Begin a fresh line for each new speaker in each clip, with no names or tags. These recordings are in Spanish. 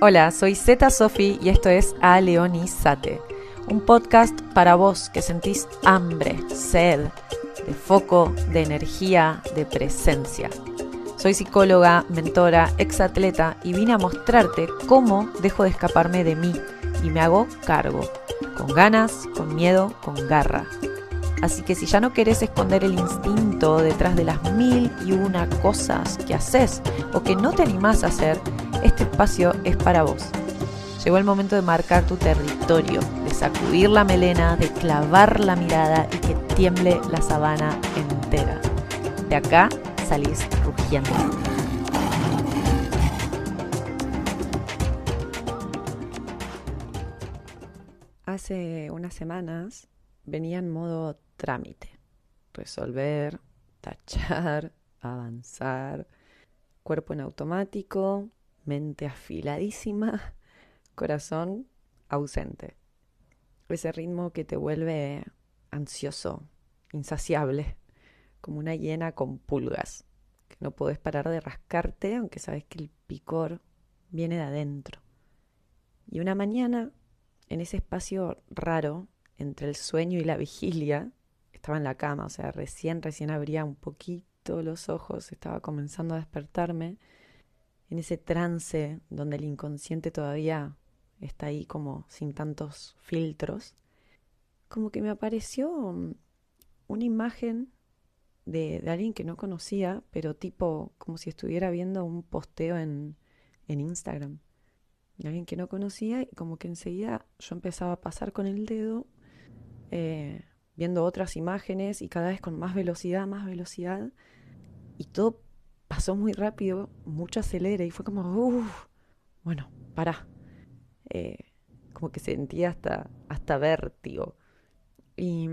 Hola, soy Zeta Sofi y esto es A Leonizate, un podcast para vos que sentís hambre, sed, de foco, de energía, de presencia. Soy psicóloga, mentora, exatleta y vine a mostrarte cómo dejo de escaparme de mí y me hago cargo, con ganas, con miedo, con garra. Así que si ya no querés esconder el instinto detrás de las 1001 cosas que haces o que no te animás a hacer, este espacio es para vos. Llegó el momento de marcar tu territorio, de sacudir la melena, de clavar la mirada y que tiemble la sabana entera. De acá salís rugiendo. Hace unas semanas venía en modo trámite. Resolver, tachar, avanzar, cuerpo en automático, mente afiladísima, corazón ausente. Ese ritmo que te vuelve ansioso, insaciable, como una hiena con pulgas, que no podés parar de rascarte aunque sabes que el picor viene de adentro. Y una mañana, en ese espacio raro entre el sueño y la vigilia, estaba en la cama, o sea, recién abría un poquito los ojos, estaba comenzando a despertarme, en ese trance donde el inconsciente todavía está ahí como sin tantos filtros, como que me apareció una imagen de alguien que no conocía, pero tipo como si estuviera viendo un posteo en Instagram. De alguien que no conocía y como que enseguida yo empezaba a pasar con el dedo eh, viendo otras imágenes y cada vez con más velocidad. Y todo pasó muy rápido, mucho acelera y fue como, bueno, pará. Eh, Como que sentía hasta vértigo. Y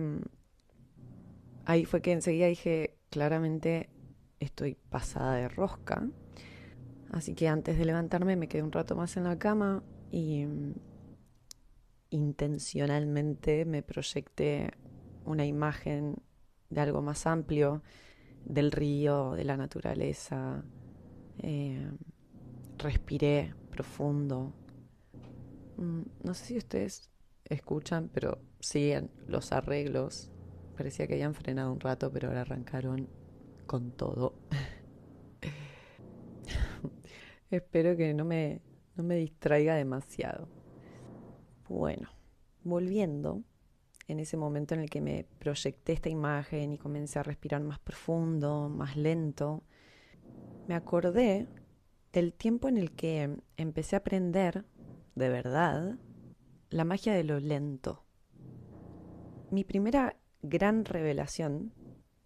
ahí fue que enseguida dije, claramente estoy pasada de rosca. Así que antes de levantarme me quedé un rato más en la cama y intencionalmente me proyecté una imagen de algo más amplio, del río, de la naturaleza. Eh, Respiré profundo. No sé si ustedes escuchan, pero siguen los arreglos. Parecía que habían frenado un rato, pero ahora arrancaron con todo. Espero que no me distraiga demasiado. Bueno, volviendo, en ese momento en el que me proyecté esta imagen y comencé a respirar más profundo, más lento, me acordé del tiempo en el que empecé a aprender, de verdad, la magia de lo lento. Mi primera gran revelación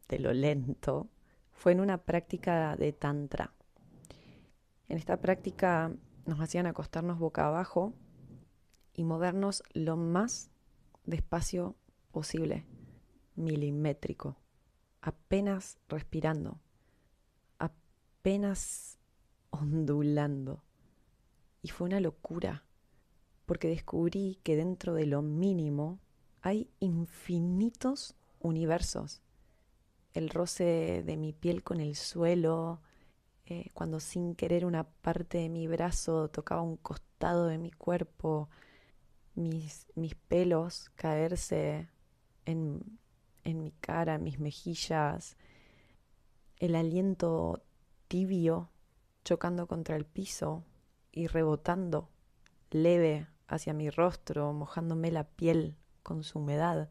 de lo lento fue en una práctica de tantra. En esta práctica nos hacían acostarnos boca abajo y movernos lo más despacio posible, milimétrico, apenas respirando, apenas ondulando. Y fue una locura, porque descubrí que dentro de lo mínimo hay infinitos universos. El roce de mi piel con el suelo, cuando sin querer una parte de mi brazo tocaba un costado de mi cuerpo, mis pelos caerse en, en mi cara, en mis mejillas, el aliento tibio chocando contra el piso y rebotando leve hacia mi rostro, mojándome la piel con su humedad,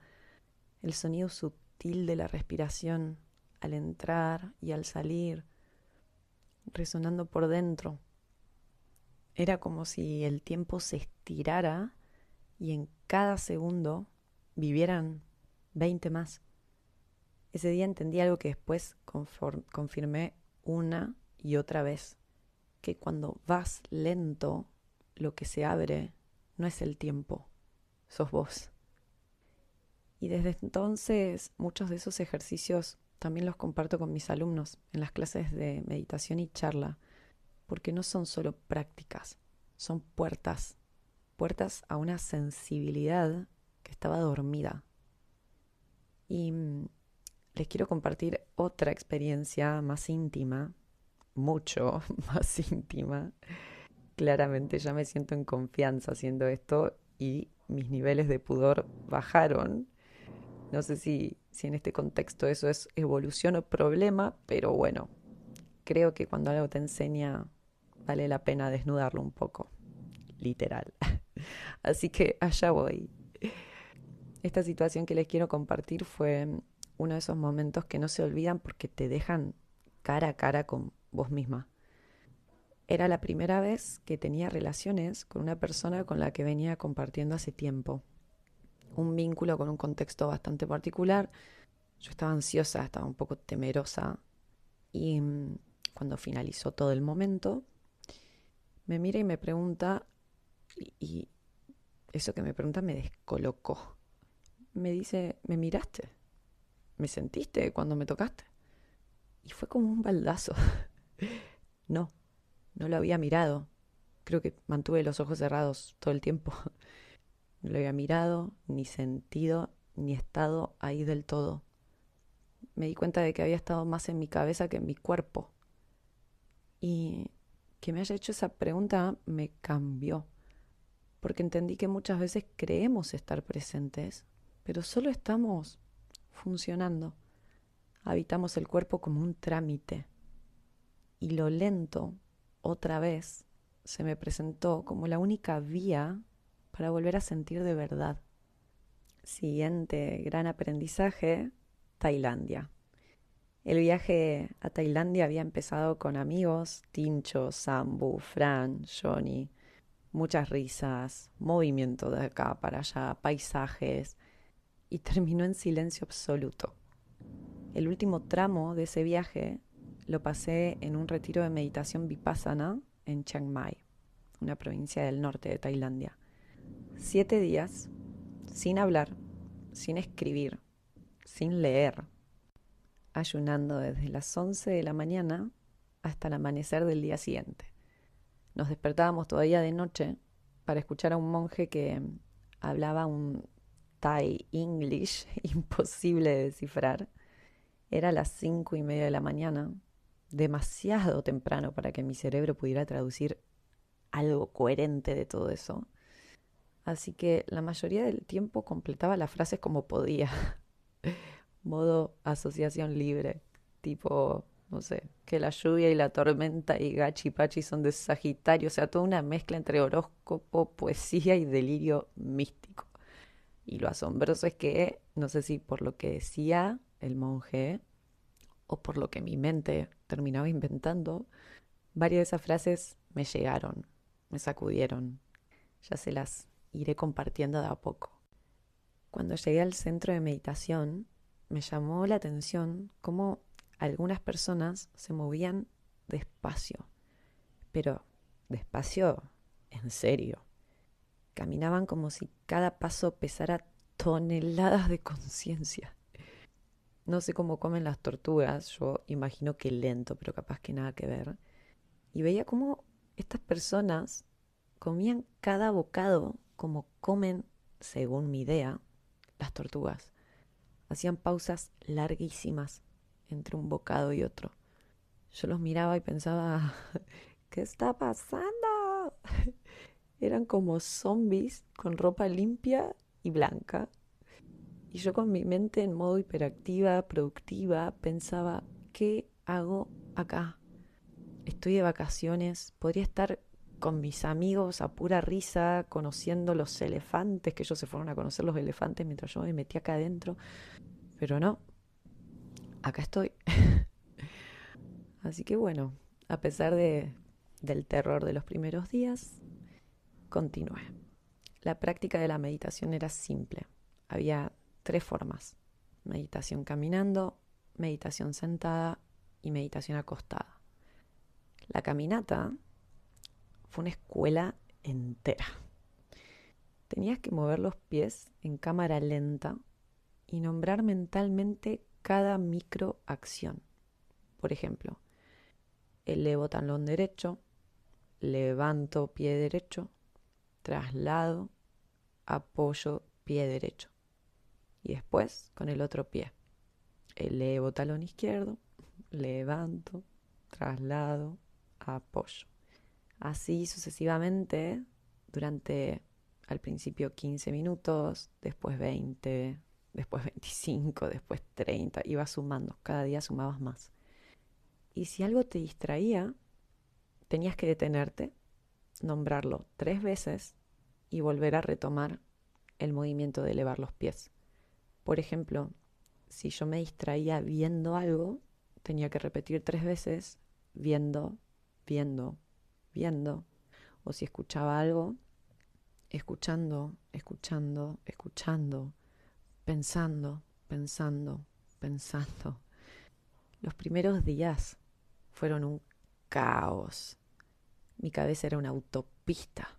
el sonido sutil de la respiración al entrar y al salir, resonando por dentro. Era como si el tiempo se estirara y en cada segundo vivieran 20 más. Ese día entendí algo que después confirmé una y otra vez, que cuando vas lento, lo que se abre no es el tiempo, sos vos. Y desde entonces muchos de esos ejercicios también los comparto con mis alumnos en las clases de meditación y charla, porque no son solo prácticas, son puertas, puertas a una sensibilidad que estaba dormida. Y les quiero compartir otra experiencia más íntima, mucho más íntima, Claramente ya me siento en confianza haciendo esto y mis niveles de pudor bajaron. No sé si en este contexto eso es evolución o problema, pero bueno, creo que cuando algo te enseña vale la pena desnudarlo un poco, literal. Así que allá voy. Esta situación que les quiero compartir fue uno de esos momentos que no se olvidan porque te dejan cara a cara con vos misma. Era la primera vez que tenía relaciones con una persona con la que venía compartiendo hace tiempo. Un vínculo con un contexto bastante particular. Yo estaba ansiosa, estaba un poco temerosa y cuando finalizó todo el momento, me mira y me pregunta, y eso que me pregunta me descolocó. Me dice, ¿me miraste? ¿Me sentiste cuando me tocaste? Y fue como un baldazo. No, no lo había mirado. Creo que mantuve los ojos cerrados todo el tiempo. No lo había mirado, ni sentido, ni estado ahí del todo. Me di cuenta de que había estado más en mi cabeza que en mi cuerpo. Y que me haya hecho esa pregunta me cambió, porque entendí que muchas veces creemos estar presentes, pero solo estamos funcionando. Habitamos el cuerpo como un trámite. Y lo lento, otra vez, se me presentó como la única vía para volver a sentir de verdad. Siguiente gran aprendizaje, Tailandia. El viaje a Tailandia había empezado con amigos, Tincho, Sambu, Fran, Johnny, muchas risas, movimiento de acá para allá, paisajes, y terminó en silencio absoluto. El último tramo de ese viaje lo pasé en un retiro de meditación vipassana en Chiang Mai, una provincia del norte de Tailandia. 7 días, sin hablar, sin escribir, sin leer, ayunando desde las 11 de la mañana hasta el amanecer del día siguiente. Nos despertábamos todavía de noche para escuchar a un monje que hablaba un Thai English imposible de descifrar. Era las 5:30 de la mañana, demasiado temprano para que mi cerebro pudiera traducir algo coherente de todo eso. Así que la mayoría del tiempo completaba las frases como podía. Modo asociación libre. Tipo, no sé, que la lluvia y la tormenta y Gachi Pachi son de Sagitario. O sea, toda una mezcla entre horóscopo, poesía y delirio místico. Y lo asombroso es que, no sé si por lo que decía el monje o por lo que mi mente terminaba inventando, varias de esas frases me llegaron, me sacudieron. Ya se las iré compartiendo de a poco. Cuando llegué al centro de meditación, me llamó la atención cómo algunas personas se movían despacio, pero despacio en serio. Caminaban como si cada paso pesara toneladas de conciencia. No sé cómo comen las tortugas, yo imagino que lento, pero capaz que nada que ver. Y veía cómo estas personas comían cada bocado como comen, según mi idea, las tortugas. Hacían pausas larguísimas entre un bocado y otro. Yo los miraba y pensaba, ¿qué está pasando? Eran como zombies con ropa limpia y blanca. Y yo con mi mente en modo hiperactiva, productiva, pensaba, ¿qué hago acá? Estoy de vacaciones, podría estar con mis amigos a pura risa, conociendo los elefantes, que ellos se fueron a conocer los elefantes mientras yo me metí acá adentro. Pero no, acá estoy. Así que bueno, a pesar del terror de los primeros días, continué. La práctica de la meditación era simple. Había 3 formas: meditación caminando, meditación sentada y meditación acostada. La caminata fue una escuela entera. Tenías que mover los pies en cámara lenta y nombrar mentalmente cada microacción. Por ejemplo, elevo talón derecho, levanto pie derecho, traslado, apoyo pie derecho. Y después con el otro pie. Elevo talón izquierdo, levanto, traslado, apoyo. Así sucesivamente durante al principio 15 minutos, después 20, después 25, después 30, ibas sumando, cada día sumabas más. Y si algo te distraía, tenías que detenerte, nombrarlo 3 veces y volver a retomar el movimiento de elevar los pies. Por ejemplo, si yo me distraía viendo algo, tenía que repetir 3 veces viendo, viendo, viendo. O si escuchaba algo, escuchando, escuchando, escuchando, pensando, pensando, pensando. Los primeros días fueron un caos. Mi cabeza era una autopista.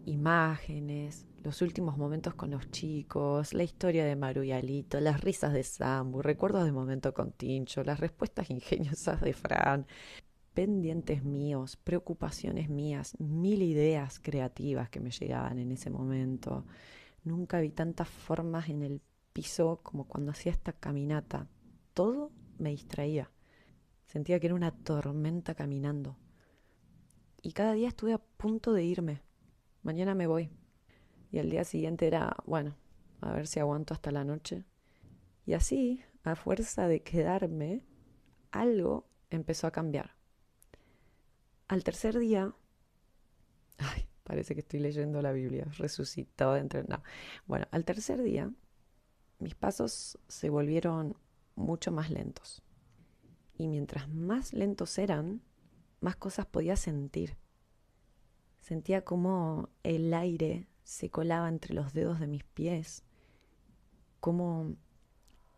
Imágenes, los últimos momentos con los chicos, la historia de Maru y Alito, las risas de Sambu, recuerdos de momento con Tincho, las respuestas ingeniosas de Fran, pendientes míos, preocupaciones mías, mil ideas creativas que me llegaban en ese momento. Nunca vi tantas formas en el piso como cuando hacía esta caminata. Todo me distraía. Sentía que era una tormenta caminando. Y cada día estuve a punto de irme. Mañana me voy. Y al día siguiente era, bueno, a ver si aguanto hasta la noche. Y así, a fuerza de quedarme, algo empezó a cambiar. Al tercer día, ay, parece que estoy leyendo la Biblia, resucitado de entre... No. Bueno, al tercer día, mis pasos se volvieron mucho más lentos. Y mientras más lentos eran, más cosas podía sentir. Sentía como el aire se colaba entre los dedos de mis pies, como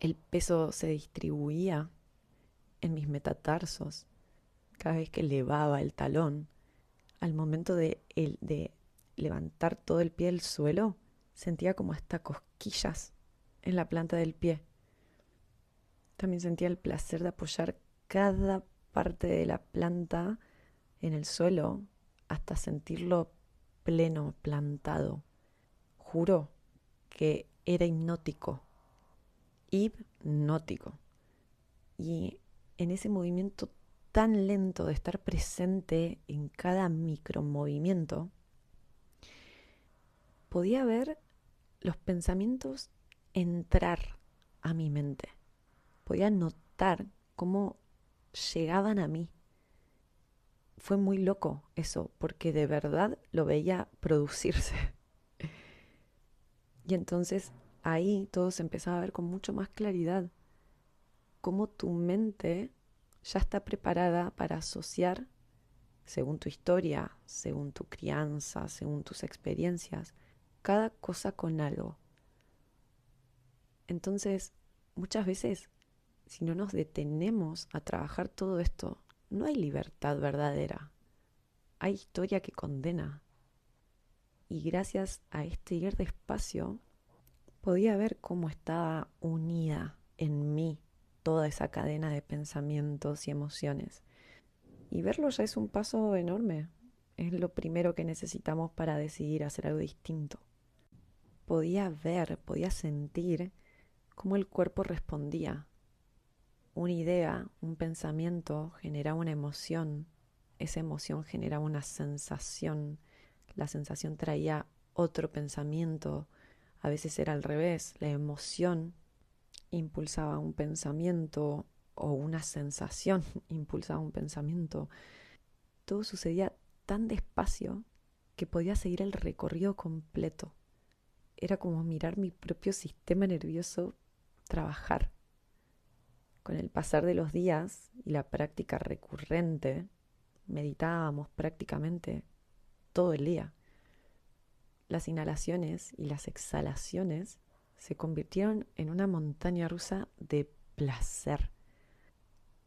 el peso se distribuía en mis metatarsos cada vez que elevaba el talón. Al momento de levantar todo el pie del suelo, sentía como hasta cosquillas en la planta del pie. También sentía el placer de apoyar cada parte de la planta en el suelo hasta sentirlo pleno, plantado. Juro que era hipnótico. Y en ese movimiento tan lento de estar presente en cada micromovimiento, podía ver los pensamientos entrar a mi mente. Podía notar cómo llegaban a mí. Fue muy loco eso, porque de verdad lo veía producirse. Y entonces ahí todo se empezaba a ver con mucho más claridad. Cómo tu mente ya está preparada para asociar, según tu historia, según tu crianza, según tus experiencias, cada cosa con algo. Entonces, muchas veces, si no nos detenemos a trabajar todo esto, no hay libertad verdadera. Hay historia que condena. Y gracias a este ir despacio, podía ver cómo estaba unida en mí toda esa cadena de pensamientos y emociones. Y verlo ya es un paso enorme. Es lo primero que necesitamos para decidir hacer algo distinto. Podía ver, podía sentir cómo el cuerpo respondía. Una idea, un pensamiento generaba una emoción. Esa emoción generaba una sensación. La sensación traía otro pensamiento. A veces era al revés. La emoción impulsaba un pensamiento o una sensación impulsaba un pensamiento. Todo sucedía tan despacio que podía seguir el recorrido completo. Era como mirar mi propio sistema nervioso trabajar. Con el pasar de los días y la práctica recurrente, meditábamos prácticamente todo el día. Las inhalaciones y las exhalaciones se convirtieron en una montaña rusa de placer.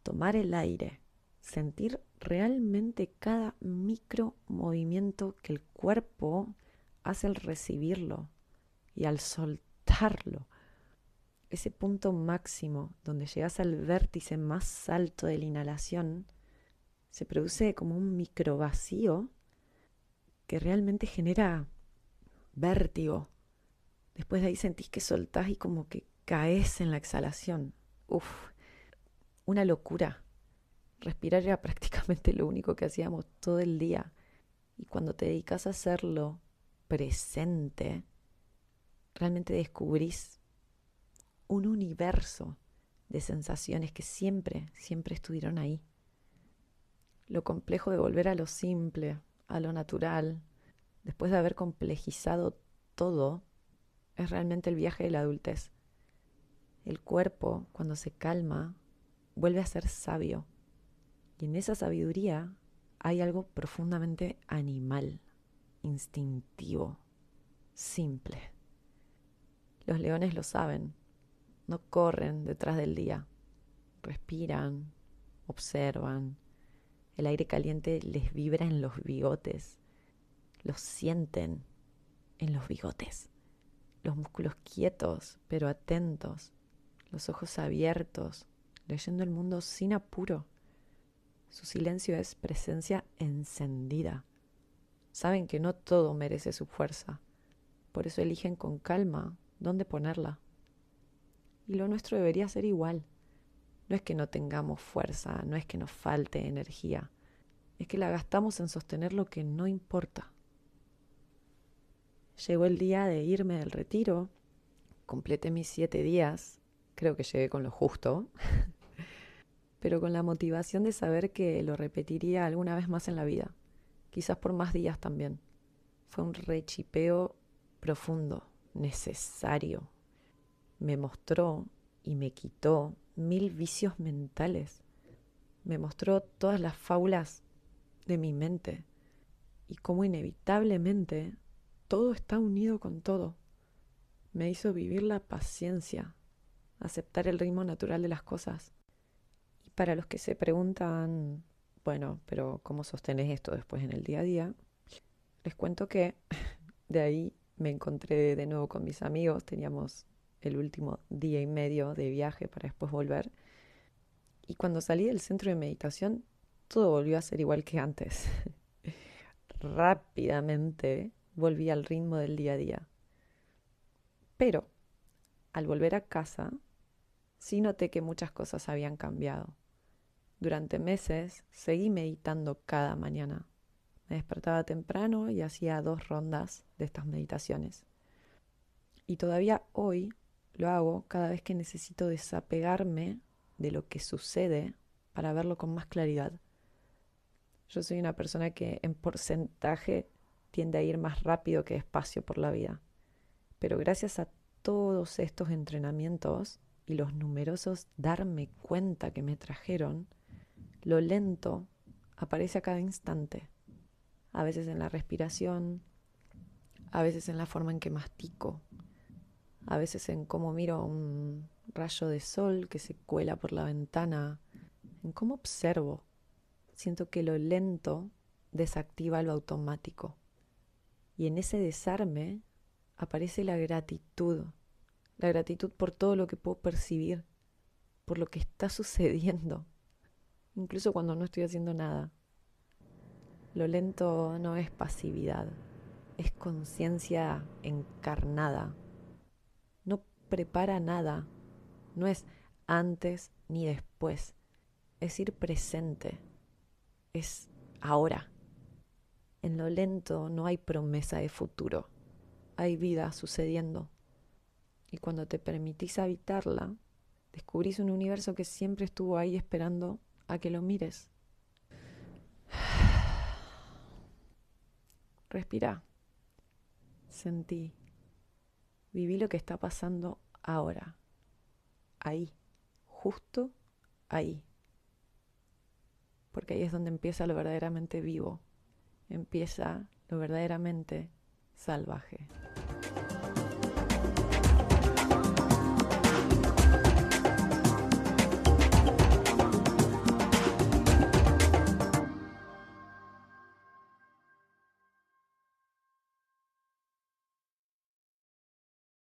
Tomar el aire, sentir realmente cada micro movimiento que el cuerpo hace al recibirlo y al soltarlo. Ese punto máximo donde llegas al vértice más alto de la inhalación, se produce como un micro vacío que realmente genera vértigo. Después de ahí sentís que soltás y como que caes en la exhalación. Uf, una locura. Respirar era prácticamente lo único que hacíamos todo el día. Y cuando te dedicas a hacerlo presente, realmente descubrís un universo de sensaciones que siempre, siempre estuvieron ahí. Lo complejo de volver a lo simple, a lo natural, después de haber complejizado todo, es realmente el viaje de la adultez. El cuerpo, cuando se calma, vuelve a ser sabio. Y en esa sabiduría hay algo profundamente animal, instintivo, simple. Los leones lo saben, no corren detrás del día, respiran, observan. El aire caliente les vibra en los bigotes, los sienten en los bigotes. Los músculos quietos, pero atentos, los ojos abiertos, leyendo el mundo sin apuro. Su silencio es presencia encendida. Saben que no todo merece su fuerza, por eso eligen con calma dónde ponerla. Y lo nuestro debería ser igual. No es que no tengamos fuerza, no es que nos falte energía, es que la gastamos en sostener lo que no importa. Llegó el día de irme del retiro, completé mis 7 días, creo que llegué con lo justo, pero con la motivación de saber que lo repetiría alguna vez más en la vida, quizás por más días también. Fue un rechipeo profundo, necesario. Me mostró y me quitó 1000 vicios mentales. Me mostró todas las fábulas de mi mente y cómo inevitablemente todo está unido con todo. Me hizo vivir la paciencia, aceptar el ritmo natural de las cosas. Y para los que se preguntan, bueno, pero ¿cómo sostenés esto después en el día a día? Les cuento que de ahí me encontré de nuevo con mis amigos, teníamos el último día y medio de viaje para después volver. Y cuando salí del centro de meditación, todo volvió a ser igual que antes. Rápidamente volví al ritmo del día a día. Pero al volver a casa, sí noté que muchas cosas habían cambiado. Durante meses seguí meditando cada mañana. Me despertaba temprano y hacía 2 rondas de estas meditaciones. Y todavía hoy lo hago cada vez que necesito desapegarme de lo que sucede para verlo con más claridad. Yo soy una persona que en porcentaje tiende a ir más rápido que despacio por la vida. Pero gracias a todos estos entrenamientos y los numerosos darme cuenta que me trajeron, lo lento aparece a cada instante. A veces en la respiración, a veces en la forma en que mastico, a veces en cómo miro un rayo de sol que se cuela por la ventana, en cómo observo. Siento que lo lento desactiva lo automático. Y en ese desarme aparece la gratitud por todo lo que puedo percibir, por lo que está sucediendo, incluso cuando no estoy haciendo nada. Lo lento no es pasividad, es conciencia encarnada. No prepara nada, no es antes ni después, es ir presente, es ahora. En lo lento no hay promesa de futuro, hay vida sucediendo. Y cuando te permitís habitarla, descubrís un universo que siempre estuvo ahí esperando a que lo mires. Respira, sentí, viví lo que está pasando ahora, ahí, justo ahí. Porque ahí es donde empieza lo verdaderamente vivo, empieza lo verdaderamente salvaje.